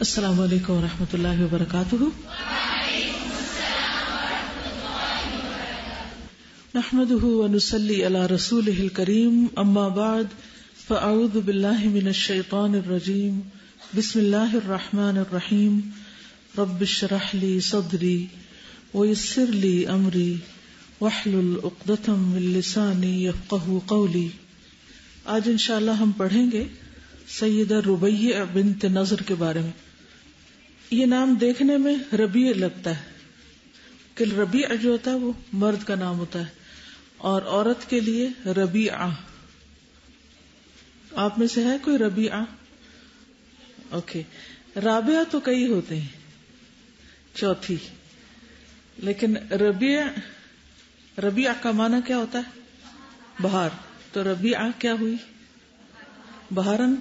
السلام علیکم ورحمۃ اللہ وبرکاتہ. نحمده ونصلي على رسوله الكريم اما بعد فاعوذ بالله من الشيطان الرجيم بسم الله الرحمن الرحيم رب اشرح لي صدري ويسر لي امري واحلل عقدة من لساني يفقهوا قولي. آج انشاءاللہ ہم پڑھیں گے سیدہ ربیع بنت نضر کے بارے میں. یہ نام دیکھنے میں ربیع لگتا ہے کہ ربیع جو ہوتا ہے وہ مرد کا نام ہوتا ہے اور عورت کے لیے ربیعہ. آپ میں سے ہے کوئی ربیعہ؟ اوکے. رابعہ تو کئی ہوتے ہیں، چوتھی، لیکن ربیعہ کا معنی کیا ہوتا ہے؟ بہار. تو ربیعہ کیا ہوئی؟ بہارن،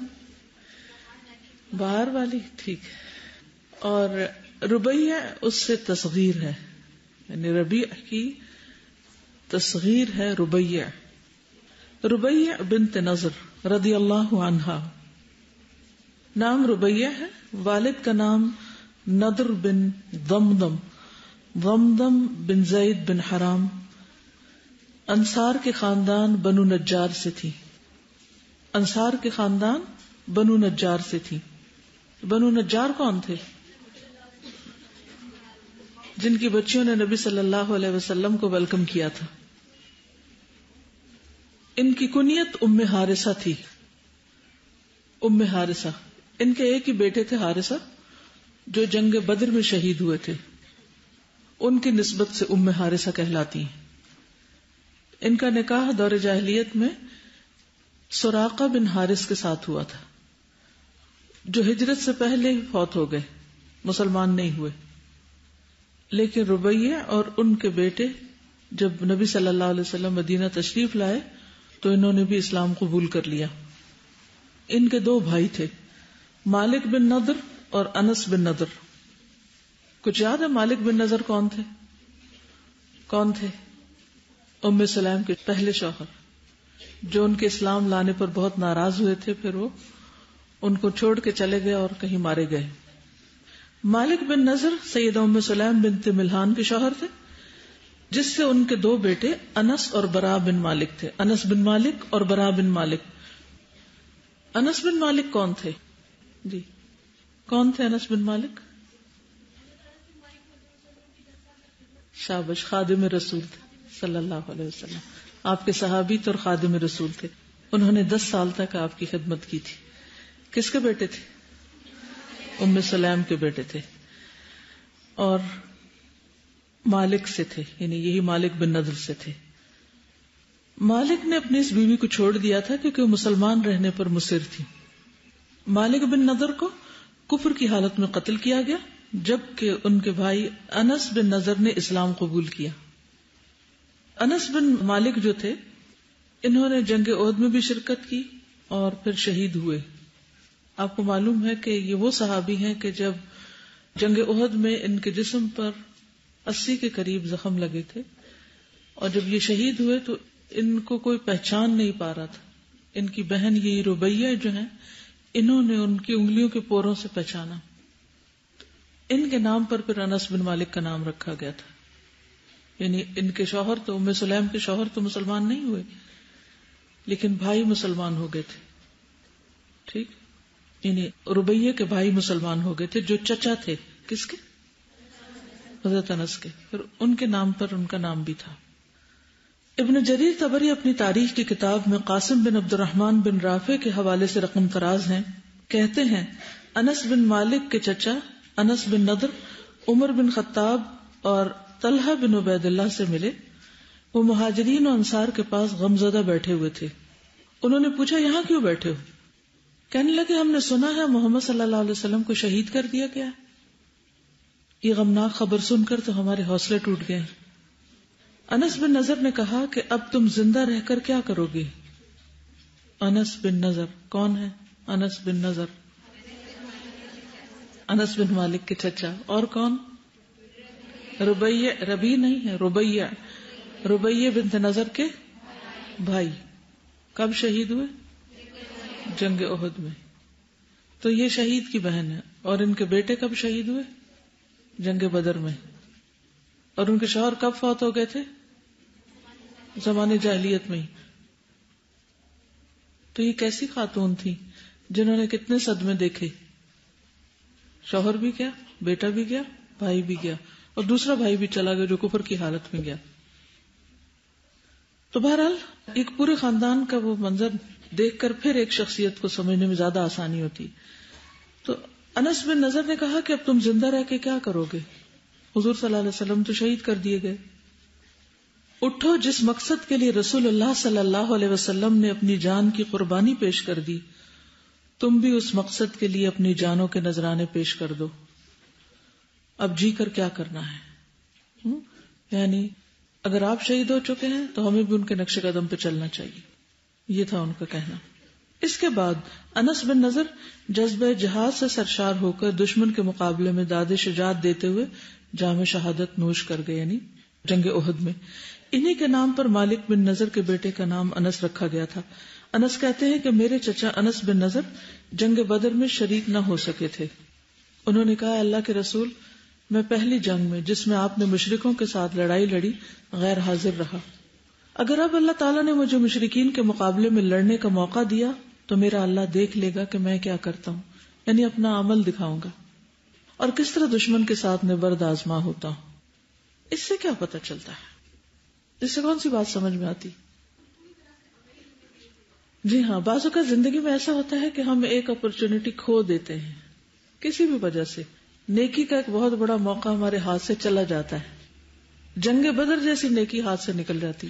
بہار والی. ٹھیک ہے. اور ربیع اس سے تصغیر ہے، یعنی ربیع کی تصغیر ہے ربیع. ربیع بنت نضر رضی اللہ عنہا. نام ربیع ہے. والد کا نام نضر بن ضمضم بن زید بن حرام انصار کے خاندان بنو نجار سے تھی. انصار کے خاندان بنو نجار سے تھی. بنو نجار کون تھے؟ جن کی بچیوں نے نبی صلی اللہ علیہ وسلم کو ویلکم کیا تھا. ان کی کنیت ام حارثہ تھی. ام حارثہ، ان کے ایک ہی بیٹے تھے حارثہ جو جنگ بدر میں شہید ہوئے تھے. ان کی نسبت سے ام حارثہ کہلاتی ہیں. ان کا نکاح دور جاہلیت میں سراقہ بن حارث کے ساتھ ہوا تھا جو ہجرت سے پہلے ہی فوت ہو گئے، مسلمان نہیں ہوئے. لیکن ربیع اور ان کے بیٹے جب نبی صلی اللہ علیہ وسلم مدینہ تشریف لائے تو انہوں نے بھی اسلام قبول کر لیا. ان کے دو بھائی تھے، مالک بن نضر اور انس بن نضر. کچھ یاد ہے مالک بن نضر کون تھے؟ کون تھے؟ ام سلیم کے پہلے شوہر جو ان کے اسلام لانے پر بہت ناراض ہوئے تھے، پھر وہ ان کو چھوڑ کے چلے گئے اور کہیں مارے گئے. مالک بن نضر سیدہ ام سلیم بنت ملحان کے شوہر تھے، جس سے ان کے دو بیٹے انس اور برا بن مالک تھے. انس بن مالک اور برا بن مالک. انس بن مالک کون تھے؟ جی کون تھے انس بن مالک؟ شابش، خادم رسول تھے صلی اللہ علیہ وسلم. آپ کے صحابی تھے اور خادم رسول تھے. انہوں نے 10 سال تک آپ کی خدمت کی تھی. کس کے بیٹے تھے؟ ام سلیم کے بیٹے تھے اور مالک سے تھے، یعنی یہی مالک بن نضر سے تھے. مالک نے اپنی اس بیوی کو چھوڑ دیا تھا کیونکہ وہ مسلمان رہنے پر مصر تھی. مالک بن نضر کو کفر کی حالت میں قتل کیا گیا جبکہ ان کے بھائی انس بن نضر نے اسلام قبول کیا. انس بن مالک جو تھے انہوں نے جنگ احد میں بھی شرکت کی اور پھر شہید ہوئے. آپ کو معلوم ہے کہ یہ وہ صحابی ہیں کہ جب جنگ احد میں ان کے جسم پر 80 کے قریب زخم لگے تھے اور جب یہ شہید ہوئے تو ان کو کوئی پہچان نہیں پا رہا تھا. ان کی بہن یہ ربیع جو ہیں انہوں نے ان کی انگلیوں کے پوروں سے پہچانا. ان کے نام پر پھر انس بن مالک کا نام رکھا گیا تھا. یعنی ان کے شوہر تو ام سلیم کے شوہر تو مسلمان نہیں ہوئے لیکن بھائی مسلمان ہو گئے تھے. ٹھیک، یعنی ربیع کے بھائی مسلمان ہو گئے تھے جو چچا تھے کس کے؟ حضرت انس کے. پھر ان کے نام پر ان کا نام بھی تھا. ابن جریر طبری اپنی تاریخ کی کتاب میں قاسم بن عبد الرحمن بن رافع کے حوالے سے رقم تراز ہیں. کہتے ہیں انس بن مالک کے چچا انس بن نضر عمر بن خطاب اور طلحہ بن عبید اللہ سے ملے. وہ مہاجرین و انصار کے پاس غمزدہ بیٹھے ہوئے تھے. انہوں نے پوچھا یہاں کیوں بیٹھے ہو؟ کہنے لگے ہم نے سنا ہے محمد صلی اللہ علیہ وسلم کو شہید کر دیا گیا. یہ غمناک خبر سن کر تو ہمارے حوصلے ٹوٹ گئے. انس بن نضر نے کہا کہ اب تم زندہ رہ کر کیا کرو گے؟ انس بن نضر کون ہے؟ انس بن نضر انس بن مالک کے چچا. اور کون؟ ربیع. ربی نہیں ہے، ربیع. ربیع بنت نضر کے بھائی. کب شہید ہوئے؟ جنگ احد میں. تو یہ شہید کی بہن ہے، اور ان کے بیٹے کب شہید ہوئے؟ جنگ بدر میں. اور ان کے شوہر کب فوت ہو گئے تھے؟ زمانے جاہلیت میں ہی. تو یہ کیسی خاتون تھی جنہوں نے کتنے صدمے دیکھے، شوہر بھی گیا، بیٹا بھی گیا، بھائی بھی گیا، اور دوسرا بھائی بھی چلا گیا جو کفر کی حالت میں گیا. تو بہرحال ایک پورے خاندان کا وہ منظر دیکھ کر پھر ایک شخصیت کو سمجھنے میں زیادہ آسانی ہوتی. تو انس بن نضر نے کہا کہ اب تم زندہ رہ کے کیا کرو گے؟ حضور صلی اللہ علیہ وسلم تو شہید کر دیے گئے. اٹھو، جس مقصد کے لیے رسول اللہ صلی اللہ علیہ وسلم نے اپنی جان کی قربانی پیش کر دی، تم بھی اس مقصد کے لیے اپنی جانوں کے نذرانے پیش کر دو. اب جی کر کیا کرنا ہے؟ یعنی اگر آپ شہید ہو چکے ہیں تو ہمیں بھی ان کے نقش قدم پہ چلنا چاہیے. یہ تھا ان کا کہنا. اس کے بعد انس بن نضر جذبہ جہاد سے سرشار ہو کر دشمن کے مقابلے میں داد شجاعت دیتے ہوئے جام شہادت نوش کر گئے، یعنی جنگ احد میں. انہی کے نام پر مالک بن نضر کے بیٹے کا نام انس رکھا گیا تھا. انس کہتے ہیں کہ میرے چچا انس بن نضر جنگ بدر میں شریک نہ ہو سکے تھے. انہوں نے کہا، اللہ کے رسول، میں پہلی جنگ میں جس میں آپ نے مشرکوں کے ساتھ لڑائی لڑی غیر حاضر رہا. اگر اب اللہ تعالیٰ نے مجھے مشرکین کے مقابلے میں لڑنے کا موقع دیا تو میرا اللہ دیکھ لے گا کہ میں کیا کرتا ہوں، یعنی اپنا عمل دکھاؤں گا اور کس طرح دشمن کے ساتھ نبرد آزما ہوتا ہوں. اس سے کیا پتہ چلتا ہے؟ اس سے کون سی بات سمجھ میں آتی؟ جی ہاں، بعض اوقات زندگی میں ایسا ہوتا ہے کہ ہم ایک اپرچونٹی کھو دیتے ہیں کسی بھی وجہ سے. نیکی کا ایک بہت بڑا موقع ہمارے ہاتھ سے چلا جاتا ہے. جنگ بدر جیسی نیکی ہاتھ سے نکل جاتی.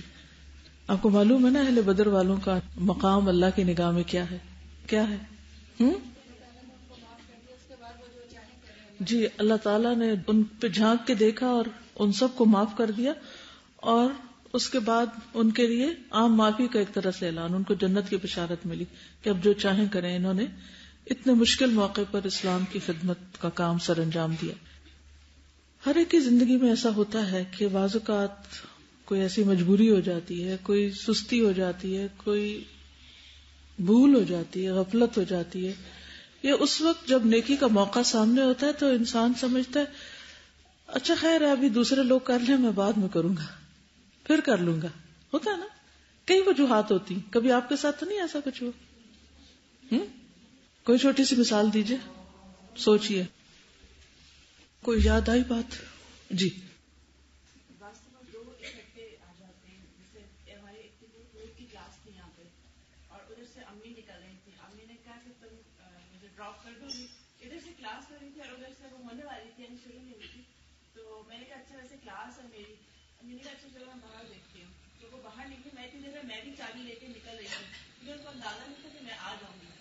آپ کو معلوم ہے نا اہل بدر والوں کا مقام اللہ کی نگاہ میں کیا ہے؟ کیا ہے؟ جی، اللہ تعالیٰ نے ان پہ جھانک کے دیکھا اور ان سب کو معاف کر دیا، اور اس کے بعد ان کے لیے عام معافی کا ایک طرح سے اعلان، ان کو جنت کی بشارت ملی کہ اب جو چاہیں کریں. انہوں نے اتنے مشکل موقع پر اسلام کی خدمت کا کام سر انجام دیا. ہر ایک کی زندگی میں ایسا ہوتا ہے کہ بعض اوقات کوئی ایسی مجبوری ہو جاتی ہے، کوئی سستی ہو جاتی ہے، کوئی بھول ہو جاتی ہے، غفلت ہو جاتی ہے، یا اس وقت جب نیکی کا موقع سامنے ہوتا ہے تو انسان سمجھتا ہے اچھا خیر ہے ابھی دوسرے لوگ کر لیں، میں بعد میں کروں گا، پھر کر لوں گا. ہوتا ہے نا، کئی وجوہات ہوتی. کبھی آپ کے ساتھ تو نہیں ایسا کچھ ہوا؟ کوئی چھوٹی سی مثال دیجئے، سوچئے، کوئی یاد آئی بات؟ جی. ڈراپ کر دوں گی، ادھر سے کلاس کر رہی تھی اور ادھر سے وہ ہونے والی تھی، یعنی شروع نہیں ہوئی تھی. تو میں نے کہا اچھا ویسے کلاس ہے میری، میں نے کہا اچھا چلو میں باہر دیکھتی ہوں. تو وہ باہر نکلی، میں اتنی دیر میں بھی چابی لے کے نکل رہی تھی. مجھے ان کو اندازہ نہیں تھا کہ میں آ جاؤں گی،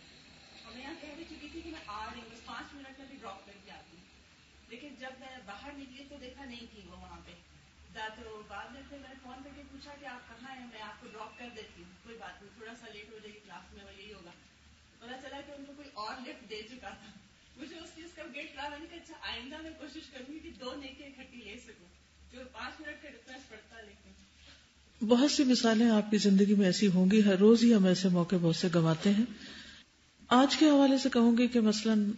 اور میں یہاں کہہ بھی چکی تھی کہ میں آ رہی ہوں، بس 5 منٹ میں بھی ڈراپ کر کے آتی ہوں. لیکن جب میں باہر نکلی تو دیکھا نہیں تھی وہ وہاں پہ. تو بعد میں پھر میں نے فون کر کے پوچھا کہ آپ کہاں ہیں، میں آپ کو ڈراپ کر دیتی ہوں، کوئی بات نہیں، تھوڑا سا لیٹ ہو جائے گی کلاس میں، وہ یہی ہوگا. پتا چلا کہ ان کو کوئی اور لفٹ دے چکا تھا. مجھے اس چیز کا گیٹ رہا، میں نے کہا اچھا آئندہ میں کوشش کروں گی کہ 2 نیکی اکٹھی لے سکوں، جو 5 منٹ کا ڈفرینس پڑتا ہے. لیکن بہت سی مثالیں آپ کی زندگی میں ایسی ہوں گی، ہر روز ہی ہم ایسے موقع بہت سے گنواتے ہیں. آج کے حوالے سے کہوں گی کہ مثلاً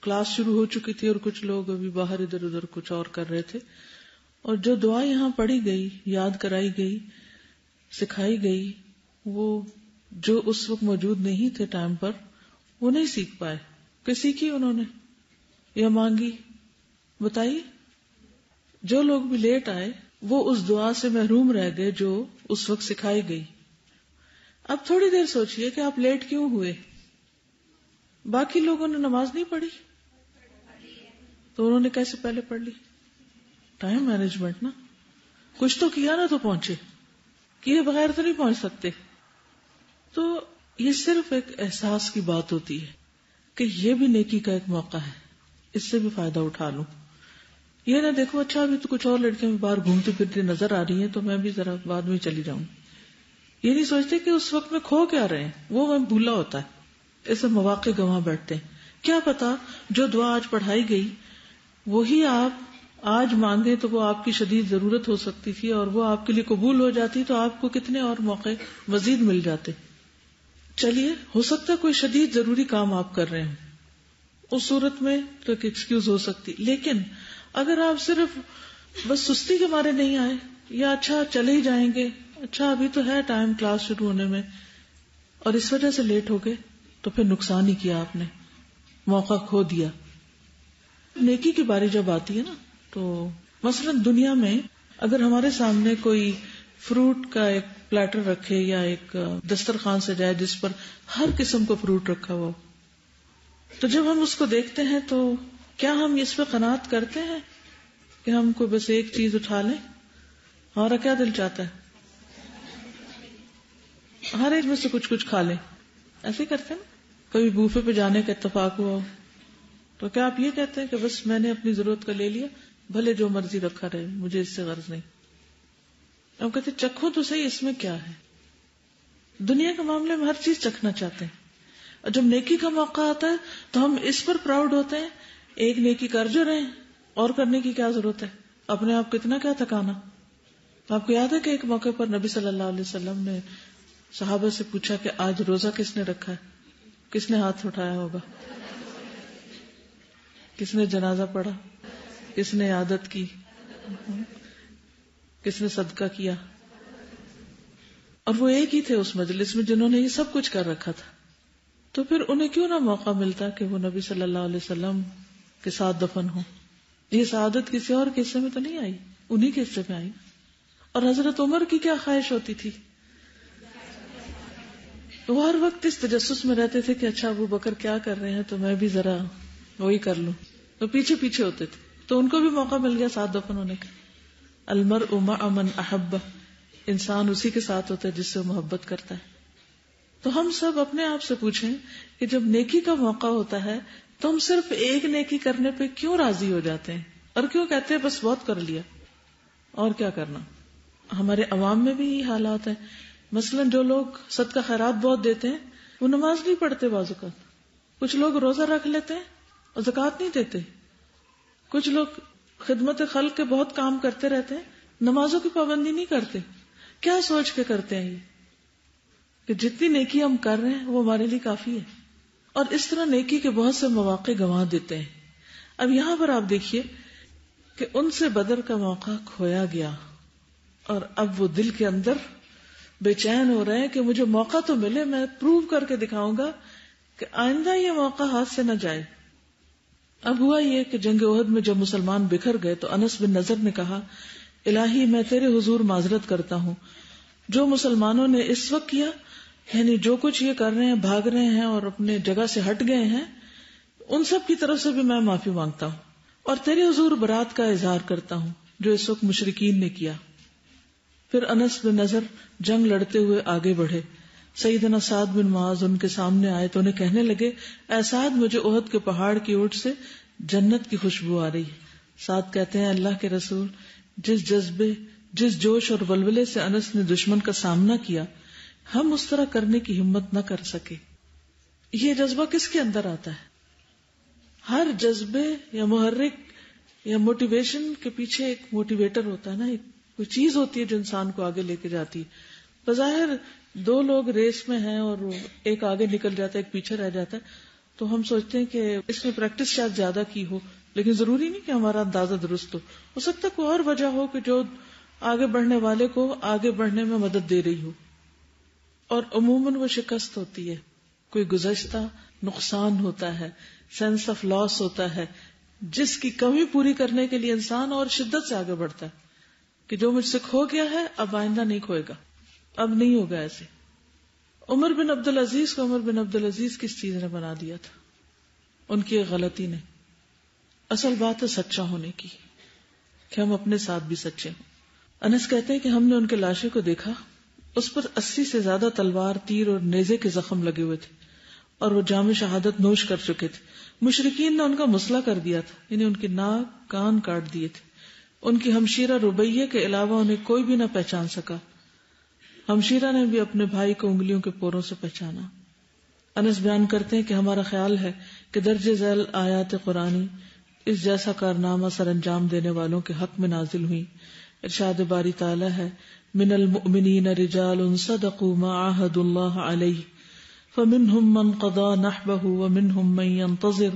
کلاس شروع ہو چکی تھی اور کچھ لوگ ابھی باہر ادھر ادھر کچھ اور کر رہے تھے، اور جو دعا یہاں پڑھی گئی، یاد کرائی گئی، سکھائی گئی، وہ جو اس وقت موجود نہیں تھے ٹائم پر وہ نہیں سیکھ پائے. کہ سیکھی انہوں نے یا مانگی؟ بتائیے. جو لوگ بھی لیٹ آئے وہ اس دعا سے محروم رہ گئے جو اس وقت سکھائی گئی. اب تھوڑی دیر سوچئے کہ آپ لیٹ کیوں ہوئے؟ باقی لوگوں نے نماز نہیں پڑھی تو انہوں نے کیسے پہلے پڑھ لی؟ ٹائم مینجمنٹ نا. کچھ تو کیا نا تو پہنچے، کیے بغیر تو نہیں پہنچ سکتے. تو یہ صرف ایک احساس کی بات ہوتی ہے کہ یہ بھی نیکی کا ایک موقع ہے، اس سے بھی فائدہ اٹھا لوں. یہ نہ دیکھو اچھا ابھی تو کچھ اور لڑکیاں باہر گھومتی پھرتی نظر آ رہی ہیں تو میں بھی ذرا بعد میں چلی جاؤں. یہ نہیں سوچتے کہ اس وقت میں کھو کیا رہے ہیں، وہ میں بھولا ہوتا ہے. اسے مواقع گنوا بیٹھتے ہیں. کیا پتا جو دعا آج پڑھائی گئی وہی آپ آج مانگے تو وہ آپ کی شدید ضرورت ہو سکتی تھی، اور وہ آپ کے لیے قبول ہو جاتی تو آپ کو کتنے اور موقع مزید مل جاتے. چلیے، ہو سکتا ہے کوئی شدید ضروری کام آپ کر رہے ہیں اس صورت میں تو ایک ایکسکیوز ہو سکتی. لیکن اگر آپ صرف بس سستی کے مارے نہیں آئے یا اچھا چلے ہی جائیں گے, اچھا ابھی تو ہے ٹائم کلاس شروع ہونے میں, اور اس وجہ سے لیٹ ہو گئے, تو پھر نقصان ہی کیا آپ نے, موقع کھو دیا. نیکی کی باری جب آتی ہے نا, تو مثلا دنیا میں اگر ہمارے سامنے کوئی فروٹ کا ایک پلیٹر رکھے یا ایک دسترخوان سجائے جس پر ہر قسم کا فروٹ رکھا ہوا, تو جب ہم اس کو دیکھتے ہیں تو کیا ہم اس پہ قناعت کرتے ہیں کہ ہم کو بس ایک چیز اٹھا لیں؟ ہمارا کیا دل چاہتا ہے ہر ایک میں سے کچھ کچھ کھا لیں, ایسے کرتے ہیں نا. کبھی بوفے پہ جانے کا اتفاق ہوا تو کیا آپ یہ کہتے ہیں کہ بس میں نے اپنی ضرورت کا لے لیا, بھلے جو مرضی رکھا رہے, مجھے اس سے غرض نہیں. اب کہتے چکھو تو صحیح, اس میں کیا ہے. دنیا کے معاملے میں ہر چیز چکھنا چاہتے ہیں, اور جب نیکی کا موقع آتا ہے تو ہم اس پر پراؤڈ ہوتے ہیں. ایک نیکی کر جو رہے ہیں, اور کرنے کی کیا ضرورت ہے, اپنے آپ کتنا کیا تھکانا. آپ کو یاد ہے کہ ایک موقع پر نبی صلی اللہ علیہ وسلم نے صحابہ سے پوچھا کہ آج روزہ کس نے رکھا ہے, کس نے ہاتھ اٹھایا ہوگا, کس نے جنازہ پڑھا, کس نے عادت کی, کس نے صدقہ کیا. اور وہ ایک ہی تھے اس مجلس میں جنہوں نے یہ سب کچھ کر رکھا تھا. تو پھر انہیں کیوں نہ موقع ملتا کہ وہ نبی صلی اللہ علیہ وسلم کے ساتھ دفن ہو. یہ سعادت کسی اور کے حصے میں تو نہیں آئی, انہی کے حصے میں آئی. اور حضرت عمر کی کیا خواہش ہوتی تھی, وہ ہر وقت اس تجسس میں رہتے تھے کہ اچھا ابو بکر کیا کر رہے ہیں تو میں بھی ذرا وہی کر لوں. تو پیچھے پیچھے ہوتے تھے, تو ان کو بھی موقع مل گیا ساتھ دفن ہونے کا. المرء مع من احب, انسان اسی کے ساتھ ہوتا ہے جس سے محبت کرتا ہے. تو ہم سب اپنے آپ سے پوچھیں کہ جب نیکی کا موقع ہوتا ہے تو ہم صرف ایک نیکی کرنے پہ کیوں راضی ہو جاتے ہیں, اور کیوں کہتے ہیں بس بہت کر لیا, اور کیا کرنا. ہمارے عوام میں بھی یہ حالات ہیں. مثلا جو لوگ صدقہ خیرات بہت دیتے ہیں وہ نماز نہیں پڑھتے بعض اوقات. کچھ لوگ روزہ رکھ لیتے ہیں اور زکوٰۃ نہیں دیتے. کچھ لوگ خدمت خلق کے بہت کام کرتے رہتے ہیں, نمازوں کی پابندی نہیں کرتے. کیا سوچ کے کرتے ہیں یہ کہ جتنی نیکی ہم کر رہے ہیں وہ ہمارے لیے کافی ہے, اور اس طرح نیکی کے بہت سے مواقع گنوا دیتے ہیں. اب یہاں پر آپ دیکھیے کہ ان سے بدر کا موقع کھویا گیا, اور اب وہ دل کے اندر بے چین ہو رہے ہیں کہ مجھے موقع تو ملے, میں پروو کر کے دکھاؤں گا کہ آئندہ یہ موقع ہاتھ سے نہ جائے. اب ہوا یہ کہ جنگ احد میں جب مسلمان بکھر گئے تو انس بن نضر نے کہا, الہی میں تیرے حضور معذرت کرتا ہوں, جو مسلمانوں نے اس وقت کیا, یعنی جو کچھ یہ کر رہے ہیں, بھاگ رہے ہیں اور اپنے جگہ سے ہٹ گئے ہیں, ان سب کی طرف سے بھی میں معافی مانگتا ہوں, اور تیرے حضور برات کا اظہار کرتا ہوں جو اس وقت مشرکین نے کیا. پھر انس بن نضر جنگ لڑتے ہوئے آگے بڑھے. سیدنا سعد بن معاذ ان کے سامنے آئے تو انہیں کہنے لگے, اے سعد, مجھے احد کے پہاڑ کی اوٹ سے جنت کی خوشبو آ رہی ہے. سعد کہتے ہیں, اللہ کے رسول, جس جذبے, جس جوش اور ولولے سے انس نے دشمن کا سامنا کیا, ہم اس طرح کرنے کی ہمت نہ کر سکے. یہ جذبہ کس کے اندر آتا ہے؟ ہر جذبے یا محرک یا موٹیویشن کے پیچھے ایک موٹیویٹر ہوتا ہے نا, ایک کوئی چیز ہوتی ہے جو انسان کو آگے لے کے جاتی ہے. بظاہر دو لوگ ریس میں ہیں اور ایک آگے نکل جاتا ہے, ایک پیچھے رہ جاتا ہے, تو ہم سوچتے ہیں کہ اس میں پریکٹس شاید زیادہ کی ہو, لیکن ضروری نہیں کہ ہمارا اندازہ درست ہو سکتا ہے کوئی اور وجہ ہو کہ جو آگے بڑھنے والے کو آگے بڑھنے میں مدد دے رہی ہو. اور عموماً وہ شکست ہوتی ہے, کوئی گزشتہ نقصان ہوتا ہے, سینس آف لاس ہوتا ہے, جس کی کمی پوری کرنے کے لیے انسان اور شدت سے آگے بڑھتا ہے کہ جو مجھ سے کھو گیا ہے اب آئندہ نہیں کھوئے گا, اب نہیں ہوگا ایسے. عمر بن عبدالعزیز کو عمر بن عبدالعزیز کس چیز نے بنا دیا تھا؟ ان کی ایک غلطی نے. اصل بات ہے سچا ہونے کی, کہ ہم اپنے ساتھ بھی سچے ہوں. انس کہتے ہیں کہ ہم نے ان کے لاشے کو دیکھا, اس پر 80 سے زیادہ تلوار, تیر اور نیزے کے زخم لگے ہوئے تھے, اور وہ جام شہادت نوش کر چکے تھے. مشرکین نے ان کا مسئلہ کر دیا تھا, یعنی ان کے ناک کان کاٹ دیے تھے. ان کی ہمشیرہ ربیہ کے علاوہ انہیں کوئی بھی نہ پہچان سکا. ہمشیرہ نے بھی اپنے بھائی کو انگلیوں کے پوروں سے پہچانا. انس بیان کرتے ہیں کہ ہمارا خیال ہے کہ درج ذیل آیات قرآنی اس جیسا کارنامہ سر انجام دینے والوں کے حق میں نازل ہوئی. ارشاد باری تعالی ہے, من المؤمنین رجال صدقوا ما عاہدوا اللہ علیہ فمنهم من قضى نحبه ومنهم من ينتظر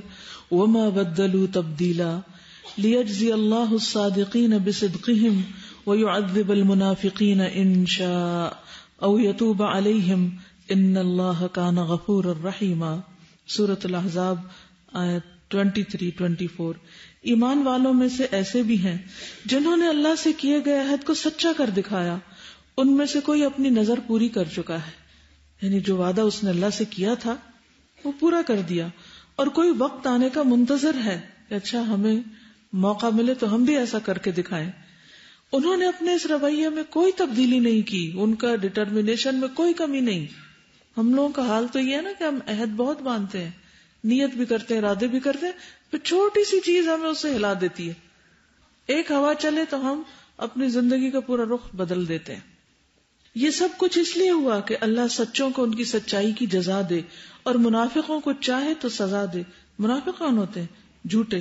وما بدلوا تبديلا ليجزي الله الصادقين بصدقهم ويعذب المنافقين إن شاء أو يتوب عليهم إن الله كان غفورا رحيما. سورۃ الاحزاب آیت 23-24. ایمان والوں میں سے ایسے بھی ہیں جنہوں نے اللہ سے کیے گئے عہد کو سچا کر دکھایا. ان میں سے کوئی اپنی نظر پوری کر چکا ہے، یعنی جو وعدہ اس نے اللہ سے کیا تھا وہ پورا کر دیا، اور کوئی وقت آنے کا منتظر ہے کہ اچھا ہمیں موقع ملے تو ہم بھی ایسا کر کے دکھائیں. انہوں نے اپنے اس رویے میں کوئی تبدیلی نہیں کی، ان کا ڈٹرمنیشن میں کوئی کمی نہیں. ہم لوگوں کا حال تو یہ ہے نا کہ ہم عہد بہت باندھتے ہیں، نیت بھی کرتے ہیں، ارادے بھی کرتے ہیں، پھر چھوٹی سی چیز ہمیں اسے ہلا دیتی ہے. ایک ہوا چلے تو ہم اپنی زندگی کا پورا رخ بدل دیتے ہیں. یہ سب کچھ اس لیے ہوا کہ اللہ سچوں کو ان کی سچائی کی جزا دے اور منافقوں کو چاہے تو سزا دے. منافق کون ہوتے ہیں؟ جھوٹے،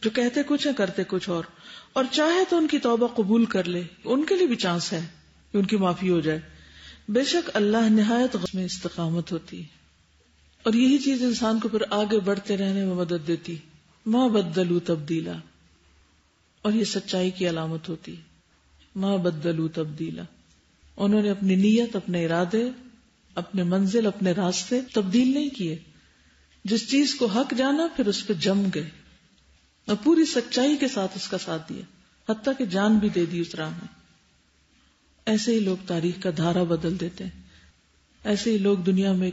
جو کہتے کچھ ہیں کرتے کچھ اور چاہے تو ان کی توبہ قبول کر لے، ان کے لیے بھی چانس ہے کہ ان کی معافی ہو جائے. بے شک اللہ نہایت غصب میں استقامت ہوتی ہے، اور یہی چیز انسان کو پھر آگے بڑھتے رہنے میں مدد دیتی. ما بدلوا تبدیلا، اور یہ سچائی کی علامت ہوتی ہے. ما بدلوا تبدیلا، انہوں نے اپنی نیت، اپنے ارادے، اپنے منزل، اپنے راستے تبدیل نہیں کیے. جس چیز کو حق جانا پھر اس پہ جم گئے اور پوری سچائی کے ساتھ اس کا ساتھ دیا، حتیٰ کہ جان بھی دے دی اس راہ میں. ایسے ہی لوگ تاریخ کا دھارا بدل دیتے ہیں، ایسے ہی لوگ دنیا میں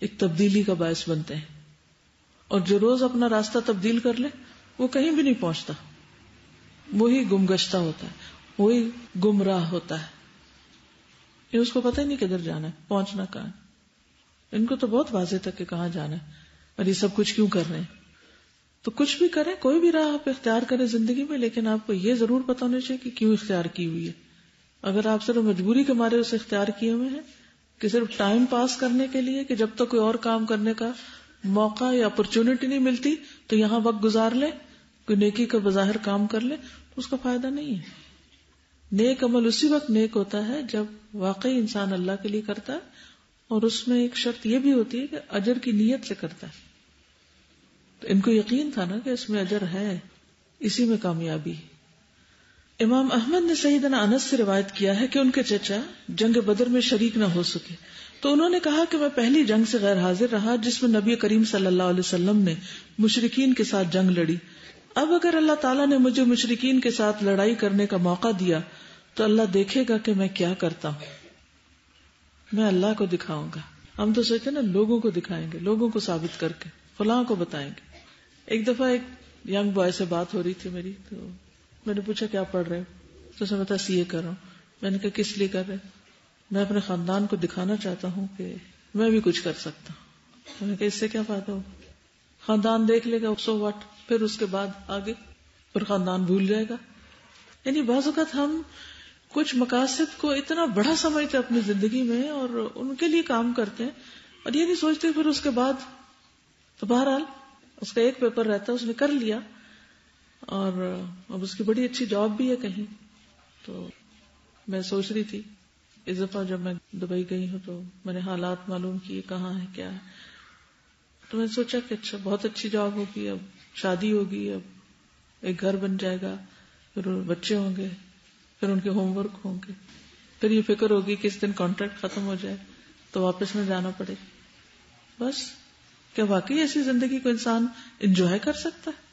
ایک تبدیلی کا باعث بنتے ہیں. اور جو روز اپنا راستہ تبدیل کر لے وہ کہیں بھی نہیں پہنچتا، وہی گمگشتہ ہوتا ہے، وہی گمراہ ہوتا ہے. یہ اس کو پتہ ہی نہیں کدھر جانا ہے، پہنچنا کہاں ہے. ان کو تو بہت واضح تھا کہ کہاں جانا ہے اور یہ سب کچھ کیوں کر رہے ہیں. تو کچھ بھی کریں، کوئی بھی راہ آپ اختیار کریں زندگی میں، لیکن آپ کو یہ ضرور پتہ ہونا چاہیے کہ کیوں اختیار کی ہوئی ہے. اگر آپ صرف مجبوری کے مارے اسے اختیار کیے ہوئے ہیں کہ صرف ٹائم پاس کرنے کے لیے، کہ جب تک کوئی اور کام کرنے کا موقع یا اپرچونٹی نہیں ملتی تو یہاں وقت گزار لے، کوئی نیکی کا بظاہر کام کر لے، تو اس کا فائدہ نہیں ہے. نیک عمل اسی وقت نیک ہوتا ہے جب واقعی انسان اللہ کے لیے کرتا ہے، اور اس میں ایک شرط یہ بھی ہوتی ہے کہ اجر کی نیت سے کرتا ہے. تو ان کو یقین تھا نا کہ اس میں اجر ہے، اسی میں کامیابی. امام احمد نے سیدنا انس سے روایت کیا ہے کہ ان کے چچا جنگ بدر میں شریک نہ ہو سکے، تو انہوں نے کہا کہ میں پہلی جنگ سے غیر حاضر رہا جس میں نبی کریم صلی اللہ علیہ وسلم نے مشرکین کے ساتھ جنگ لڑی. اب اگر اللہ تعالیٰ نے مجھے مشرکین کے ساتھ لڑائی کرنے کا موقع دیا تو اللہ دیکھے گا کہ میں کیا کرتا ہوں. میں اللہ کو دکھاؤں گا. ہم تو سوچتے نا لوگوں کو دکھائیں گے، لوگوں کو ثابت کر کے فلاں کو بتائیں گے. ایک دفعہ ایک ینگ بوائے سے بات ہو رہی تھی میری، تو میں نے پوچھا کیا پڑھ رہے ہو؟ تو اس نے بتایا CA کر رہا ہوں. میں نے کہا کس لیے کر رہے؟ میں اپنے خاندان کو دکھانا چاہتا ہوں کہ میں بھی کچھ کر سکتا ہوں. میں نے کہا اس سے کیا فائدہ ہو؟ خاندان دیکھ لے گا سو واٹ، پھر اس کے بعد آگے پھر خاندان بھول جائے گا. یعنی بعض اوقات ہم کچھ مقاصد کو اتنا بڑا سمجھتے اپنی زندگی میں اور ان کے لیے کام کرتے ہیں، اور یہ نہیں سوچتے پھر اس کے بعد. تو بہرحال اس کا ایک پیپر رہتا ہے، اس نے کر لیا اور اب اس کی بڑی اچھی جاب بھی ہے کہیں. تو میں سوچ رہی تھی اس دفعہ جب میں دبئی گئی ہوں تو میں نے حالات معلوم کیے کہاں ہے کیا ہے. تو میں نے سوچا کہ اچھا بہت اچھی جاب ہوگی، اب شادی ہوگی، اب ایک گھر بن جائے گا، پھر بچے ہوں گے، پھر ان کے ہوم ورک ہوں گے، پھر یہ فکر ہوگی کہ اس دن کانٹریکٹ ختم ہو جائے تو واپس میں جانا پڑے. بس کیا واقعی ایسی زندگی کو انسان انجوائے کر سکتا ہے؟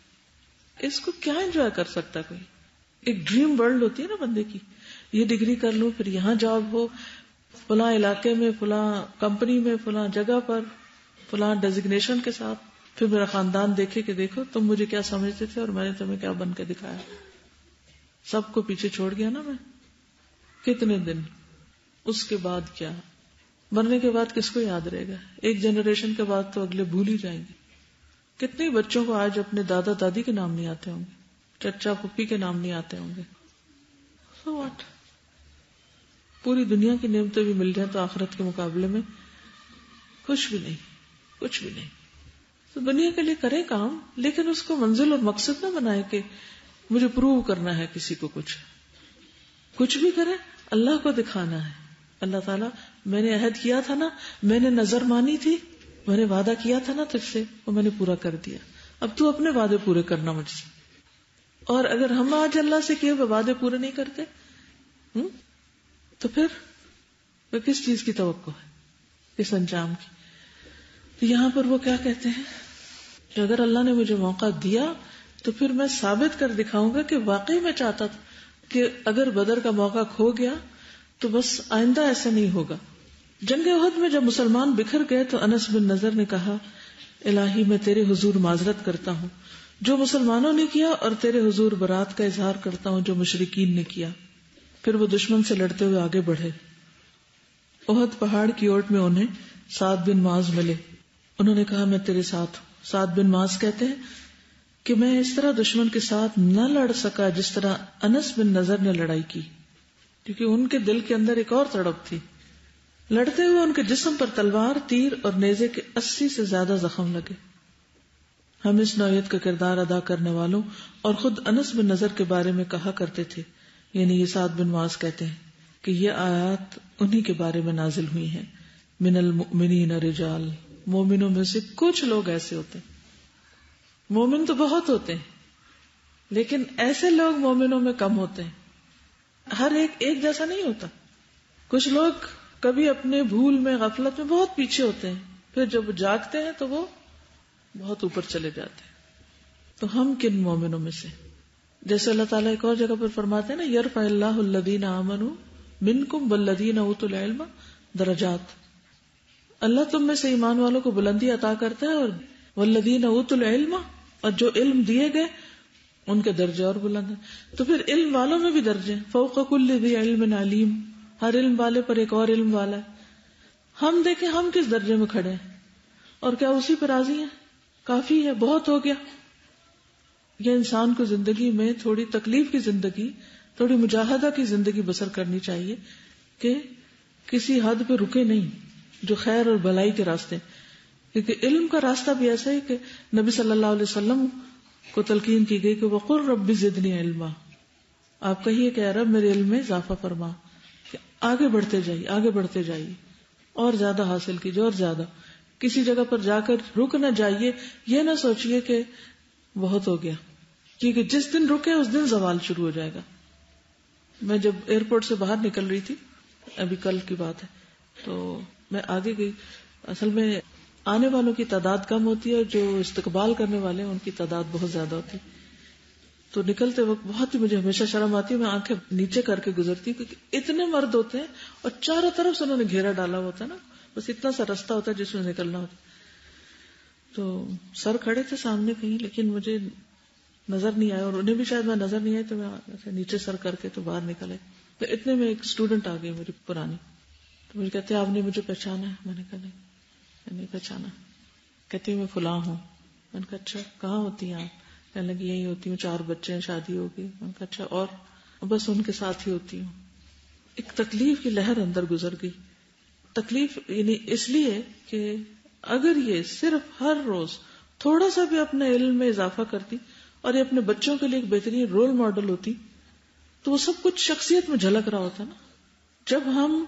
اس کو کیا انجوائے کر سکتا ہے کوئی؟ ایک ڈریم ورلڈ ہوتی ہے نا بندے کی، یہ ڈگری کر لوں، پھر یہاں جاب ہو، فلاں علاقے میں، فلاں کمپنی میں، فلاں جگہ پر، فلاں ڈیزگنیشن کے ساتھ، پھر میرا خاندان دیکھے کہ دیکھو تم مجھے کیا سمجھتے تھے اور میں نے تمہیں کیا بن کے دکھایا. سب کو پیچھے چھوڑ گیا نا میں. کتنے دن، اس کے بعد کیا؟ مرنے کے بعد کس کو یاد رہے گا؟ ایک جنریشن کے بعد تو اگلے بھول ہی جائیں گے. کتنے بچوں کو آج اپنے دادا دادی کے نام نہیں آتے ہوں گے، چچا پپی کے نام نہیں آتے ہوں گے. So what؟ پوری دنیا کی نعمتیں بھی مل جائیں تو آخرت کے مقابلے میں کچھ بھی نہیں، کچھ بھی نہیں. تو دنیا کے لیے کرے کام، لیکن اس کو منزل اور مقصد نہ بنائے کہ مجھے پروو کرنا ہے کسی کو. کچھ بھی کرے اللہ کو دکھانا ہے، اللہ تعالیٰ میں نے عہد کیا تھا نا, میں نے نظر مانی تھی, میں نے وعدہ کیا تھا نا تجھ سے, وہ میں نے پورا کر دیا, اب تو اپنے وعدے پورے کرنا مجھ سے. اور اگر ہم آج اللہ سے کیے ہوئے وعدے پورے نہیں کرتے تو پھر کس چیز کی توقع ہے, کس انجام کی؟ تو یہاں پر وہ کیا کہتے ہیں کہ اگر اللہ نے مجھے موقع دیا تو پھر میں ثابت کر دکھاؤں گا کہ واقعی میں چاہتا تھا کہ اگر بدر کا موقع کھو گیا تو بس آئندہ ایسا نہیں ہوگا. جنگ احد میں جب مسلمان بکھر گئے تو انس بن نضر نے کہا, الہی میں تیرے حضور معذرت کرتا ہوں جو مسلمانوں نے کیا, اور تیرے حضور برات کا اظہار کرتا ہوں جو مشرکین نے کیا. پھر وہ دشمن سے لڑتے ہوئے آگے بڑھے. احد پہاڑ کی اوٹ میں انہیں سعد بن معاذ ملے. انہوں نے کہا میں تیرے ساتھ ہوں. سعد بن معاذ کہتے ہیں کہ میں اس طرح دشمن کے ساتھ نہ لڑ سکا جس طرح انس بن نضر نے لڑائی کی, کیونکہ ان کے دل کے اندر ایک اور تڑپ تھی. لڑتے ہوئے ان کے جسم پر تلوار, تیر اور نیزے کے 80 سے زیادہ زخم لگے. ہم اس نوعیت کا کردار ادا کرنے والوں اور خود انس بن نضر کے بارے میں کہا کرتے تھے, یعنی یہ سعد بن معاذ کہتے ہیں کہ یہ آیات انہی کے بارے میں نازل ہوئی ہیں. من المؤمنین رجال, مومنوں میں سے کچھ لوگ ایسے ہوتے ہیں. مومن تو بہت ہوتے ہیں لیکن ایسے لوگ مومنوں میں کم ہوتے ہیں. ہر ایک جیسا نہیں ہوتا. کچھ لوگ کبھی اپنے بھول میں, غفلت میں بہت پیچھے ہوتے ہیں, پھر جب جاگتے ہیں تو وہ بہت اوپر چلے جاتے ہیں. تو ہم کن مومنوں میں سے؟ جیسے اللہ تعالیٰ ایک اور جگہ پر فرماتے ہیں نا, یرفع اللہ الذین آمنوا منکم والذین اوتوا العلم درجات. اللہ تم میں سے ایمان والوں کو بلندی عطا کرتا ہے, اور والذین اوتوا العلم, اور جو علم دیے گئے ان کے درجے اور بلند ہیں. تو پھر علم والوں میں بھی درجے ہیں. فوق کل ذی علم علیم, ہر علم والے پر ایک اور علم والا ہے. ہم دیکھیں ہم کس درجے میں کھڑے ہیں, اور کیا اسی پر راضی ہیں؟ کافی ہے, بہت ہو گیا. یہ انسان کو زندگی میں تھوڑی تکلیف کی زندگی, تھوڑی مجاہدہ کی زندگی بسر کرنی چاہیے کہ کسی حد پہ رکے نہیں, جو خیر اور بھلائی کے راستے. کیونکہ علم کا راستہ بھی ایسا ہے کہ نبی صلی اللہ علیہ وسلم کو تلقین کی گئی کہ وقل رب زدنی علما, آپ کہیے کہ اے رب میرے علم میں اضافہ فرما, کہ آگے بڑھتے جائیے, آگے بڑھتے جائیے, اور زیادہ حاصل کیجیے, اور زیادہ. کسی جگہ پر جا کر رک نہ جائیے, یہ نہ سوچئے کہ بہت ہو گیا, کیونکہ جس دن رکے اس دن زوال شروع ہو جائے گا. میں جب ایئرپورٹ سے باہر نکل رہی تھی, ابھی کل کی بات ہے, تو میں آگے گئی. اصل میں آنے والوں کی تعداد کم ہوتی ہے اور جو استقبال کرنے والے ہیں ان کی تعداد بہت زیادہ ہوتی. تو نکلتے وقت بہت ہی مجھے ہمیشہ شرم آتی ہے, میں آنکھیں نیچے کر کے گزرتی ہوں, کیونکہ اتنے مرد ہوتے ہیں اور چاروں طرف سے انہوں نے گھیرا ڈالا ہوتا ہے نا, بس اتنا سا راستہ ہوتا ہے جس میں نکلنا ہوتا. تو سر کھڑے تھے سامنے کہیں, لیکن مجھے نظر نہیں آیا, اور انہیں بھی شاید میں نظر نہیں آئی, تو میں نیچے سر کر کے تو باہر نکل آئی. تو اتنے میں ایک اسٹوڈنٹ آ گئی میری پرانی, تو مجھے کہتے آپ نے مجھے پہچانا ہے؟ میں نے کہا نہیں, میں نہیں پہچانا. کہتی میں فلاں ہوں. میں نے کہا اچھا کہاں ہوتی ہیں آپ؟ کہنے لگی یہی ہوتی ہوں, 4 بچے ہیں, شادی ہوگی. میں نے کہا اچھا, اور بس ان کے ساتھ ہی ہوتی ہوں. ایک تکلیف کی لہر اندر گزر گئی. تکلیف یعنی اس لیے کہ اگر یہ صرف ہر روز تھوڑا سا بھی اپنے علم میں اضافہ کرتی اور یہ اپنے بچوں کے لیے ایک بہترین رول ماڈل ہوتی, تو وہ سب کچھ شخصیت میں جھلک رہا ہوتا نا. جب ہم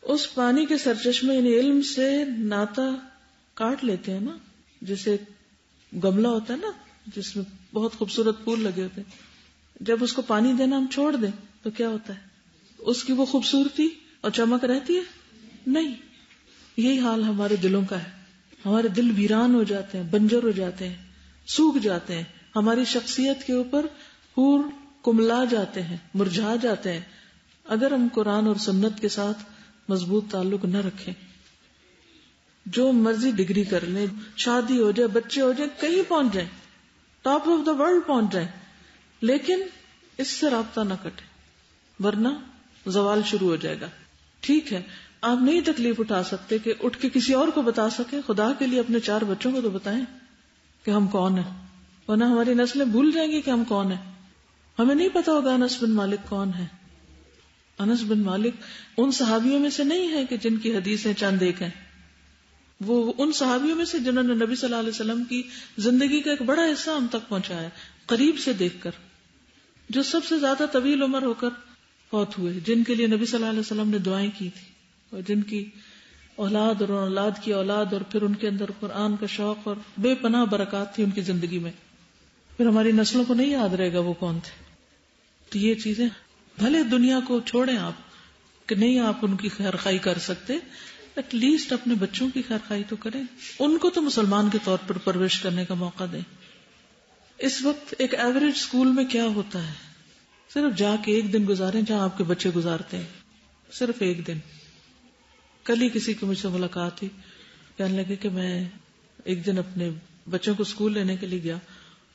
اس پانی کے سرچشمے یعنی علم سے ناتا کاٹ لیتے ہیں نا, جیسے گملہ ہوتا ہے نا جس میں بہت خوبصورت پھول لگے ہوتے ہیں, جب اس کو پانی دینا ہم چھوڑ دیں تو کیا ہوتا ہے؟ اس کی وہ خوبصورتی اور چمک رہتی ہے نہیں. یہی حال ہمارے دلوں کا ہے. ہمارے دل ویران ہو جاتے ہیں, بنجر ہو جاتے ہیں, سوکھ جاتے ہیں, ہماری شخصیت کے اوپر حور کملا جاتے ہیں, مرجھا جاتے ہیں, اگر ہم قرآن اور سنت کے ساتھ مضبوط تعلق نہ رکھیں. جو مرضی ڈگری کر لیں, شادی ہو جائے, بچے ہو جائیں, کہیں پہنچ جائیں, ٹاپ آف دا ورلڈ پہنچ جائیں, لیکن اس سے رابطہ نہ کٹے, ورنہ زوال شروع ہو جائے گا. ٹھیک ہے آپ نہیں تکلیف اٹھا سکتے کہ اٹھ کے کسی اور کو بتا سکیں, خدا کے لیے اپنے 4 بچوں کو تو بتائیں کہ ہم کون ہیں, ورنہ ہماری نسلیں بھول جائیں گی کہ ہم کون ہیں. ہمیں نہیں پتا ہوگا انس بن مالک کون ہے. انس بن مالک ان صحابیوں میں سے نہیں ہے کہ جن کی حدیثیں چند ایک ہیں. وہ ان صحابیوں میں سے جنہوں نے نبی صلی اللہ علیہ وسلم کی زندگی کا ایک بڑا حصہ ہم تک پہنچایا, قریب سے دیکھ کر, جو سب سے زیادہ طویل عمر ہو کر فوت ہوئے, جن کے لیے نبی صلی اللہ علیہ وسلم نے دعائیں کی تھی. اور جن کی اولاد اور اولاد کی اولاد اور پھر ان کے اندر قرآن کا شوق اور بے پناہ برکات تھی ان کی زندگی میں، پھر ہماری نسلوں کو نہیں یاد رہے گا وہ کون تھے. تو یہ چیزیں بھلے دنیا کو چھوڑیں آپ کہ نہیں آپ ان کی خیر خواہی کر سکتے، ایٹ لیسٹ اپنے بچوں کی خیر خواہی تو کریں، ان کو تو مسلمان کے طور پر پرورش کرنے کا موقع دیں. اس وقت ایک ایوریج اسکول میں کیا ہوتا ہے؟ صرف جا کے ایک دن گزاریں جہاں آپ کے بچے گزارتے ہیں، صرف ایک دن. کل ہی کسی کی مجھ سے ملاقات تھی، کہنے لگے کہ میں ایک دن اپنے بچوں کو اسکول لینے کے لیے گیا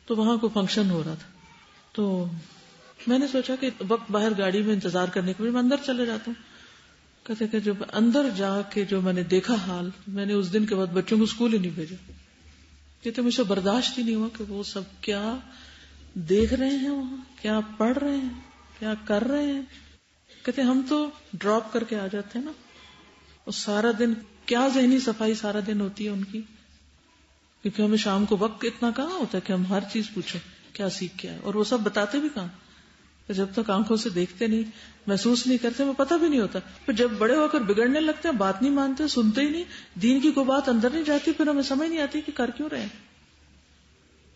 تو وہاں کوئی فنکشن ہو رہا تھا، تو میں نے سوچا کہ وقت باہر گاڑی میں انتظار کرنے کے لیے میں اندر چلے جاتا ہوں. کہتے کہ جب اندر جا کے جو میں نے دیکھا حال، میں نے اس دن کے بعد بچوں کو اسکول ہی نہیں بھیجا. کہتے مجھے برداشت ہی نہیں ہوا کہ وہ سب کیا دیکھ رہے ہیں، وہاں کیا پڑھ رہے ہیں، کیا کر رہے ہیں. کہتے ہم تو ڈراپ کر کے آ جاتے ہیں نا، اور سارا دن کیا ذہنی صفائی سارا دن ہوتی ہے ان کی، کیونکہ ہمیں شام کو وقت اتنا کہاں ہوتا ہے کہ ہم ہر چیز پوچھیں کیا سیکھ کے آئے، اور وہ سب بتاتے بھی کہاں. جب تک آنکھوں سے دیکھتے نہیں، محسوس نہیں کرتے، وہ پتہ بھی نہیں ہوتا. پھر جب بڑے ہو کر بگڑنے لگتے ہیں، بات نہیں مانتے، سنتے ہی نہیں، دین کی کوئی بات اندر نہیں جاتی، پھر ہمیں سمجھ نہیں آتی کہ کر کیوں رہے ہیں،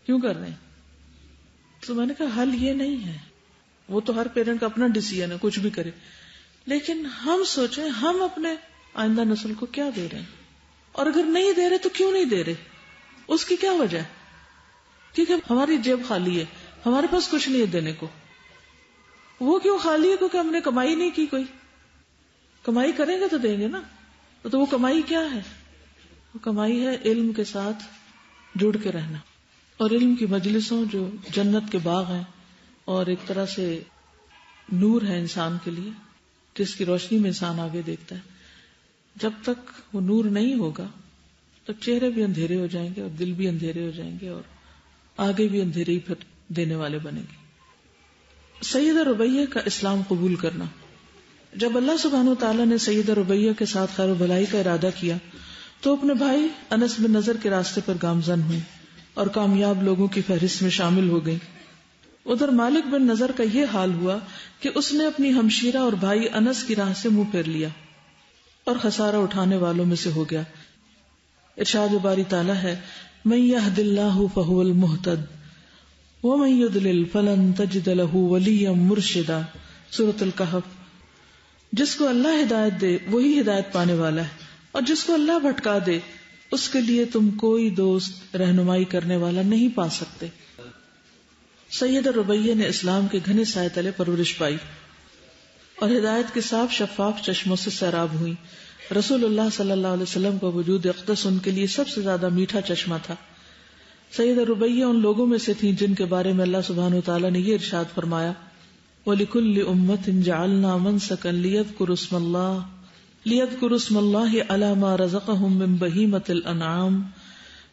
کیوں کر رہے ہیں. تو میں نے کہا حل یہ نہیں ہے، وہ تو ہر پیرنٹ کا اپنا ڈیسیژن ہے، کچھ بھی کرے، لیکن ہم سوچیں ہم اپنے آئندہ نسل کو کیا دے رہے ہیں، اور اگر نہیں دے رہے تو کیوں نہیں دے رہے، اس کی کیا وجہ ہے. کیونکہ ہماری جیب خالی ہے، ہمارے پاس کچھ نہیں ہے دینے کو. وہ کیوں خالی ہے؟ کیونکہ ہم نے کمائی نہیں کی. کوئی کمائی کریں گے تو دیں گے نا. تو وہ کمائی کیا ہے؟ وہ کمائی ہے علم کے ساتھ جڑ کے رہنا، اور علم کی مجلسوں جو جنت کے باغ ہیں اور ایک طرح سے نور ہے انسان کے لیے، جس کی روشنی میں انسان آگے دیکھتا ہے. جب تک وہ نور نہیں ہوگا تو چہرے بھی اندھیرے ہو جائیں گے اور دل بھی اندھیرے ہو جائیں گے، اور آگے بھی اندھیرے ہی پھر دینے والے بنیں گے. سیدہ ربیہ کا اسلام قبول کرنا. جب اللہ سبحانہ وتعالی نے سیدہ ربیہ کے ساتھ خیر و بھلائی کا ارادہ کیا تو اپنے بھائی انس بن نضر کے راستے پر گامزن ہوئی اور کامیاب لوگوں کی فہرست میں شامل ہو گئی. ادھر مالک بن نضر کا یہ حال ہوا کہ اس نے اپنی ہمشیرہ اور بھائی انس کی راہ سے منہ پھیر لیا اور خسارہ اٹھانے والوں میں سے ہو گیا. ارشاد باری تعالی ہے من یہد اللہ فہو المہتد وَمَن يُضْلِلْ فَلَن تَجِدَ لَهُ وَلِيًّا مُرْشِدًا. سورۃ الکہف. جس کو اللہ ہدایت دے وہی ہدایت پانے والا ہے، اور جس کو اللہ بھٹکا دے اس کے لیے تم کوئی دوست رہنمائی کرنے والا نہیں پا سکتے. سیدہ ربیہ نے اسلام کے گھنے سائے تلے پرورش پائی اور ہدایت کے صاف شفاف چشموں سے سیراب ہوئی. رسول اللہ صلی اللہ علیہ وسلم کا وجود اقدس ان کے لیے سب سے زیادہ میٹھا چشمہ تھا. سیدہ ربیہ ان لوگوں میں سے تھیں جن کے بارے میں اللہ سبحانہ وتعالی نے یہ ارشاد فرمایا وَلِكُلِّ أُمَّةٍ جَعَلْنَا مَنْسَكًا لِيَذْكُرُوا اسْمَ اللَّهِ عَلَى مَا رَزَقَهُم مِّن بَهِيمَةِ الْأَنْعَامِ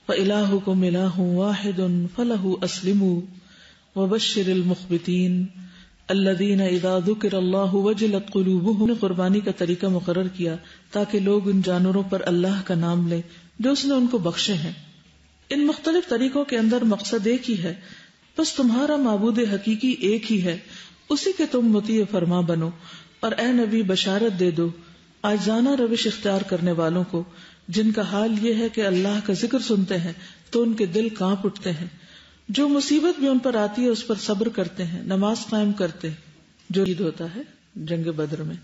فَإِلَٰهُكُمْ إِلَٰهٌ وَاحِدٌ فَلَهُ أَسْلِمُوا وَبَشِّرِ الْمُخْبِتِينَ الَّذِينَ إِذَا ذُكِرَ اللَّهُ وَجِلَتْ قُلُوبُهُمْ. قربانی کا طریقہ مقرر کیا تاکہ لوگ ان جانوروں پر اللہ کا نام لیں جو اس نے ان کو بخشے ہیں. ان مختلف طریقوں کے اندر مقصد ایک ہی ہے، بس تمہارا معبود حقیقی ایک ہی ہے، اسی کے تم مطیع فرما بنو. اور اے نبی بشارت دے دو عاجزانہ روش اختیار کرنے والوں کو جن کا حال یہ ہے کہ اللہ کا ذکر سنتے ہیں تو ان کے دل کانپ اٹھتے ہیں، جو مصیبت بھی ان پر آتی ہے اس پر صبر کرتے ہیں، نماز قائم کرتے ہیں، جو عید ہوتا ہے جنگ بدر میں،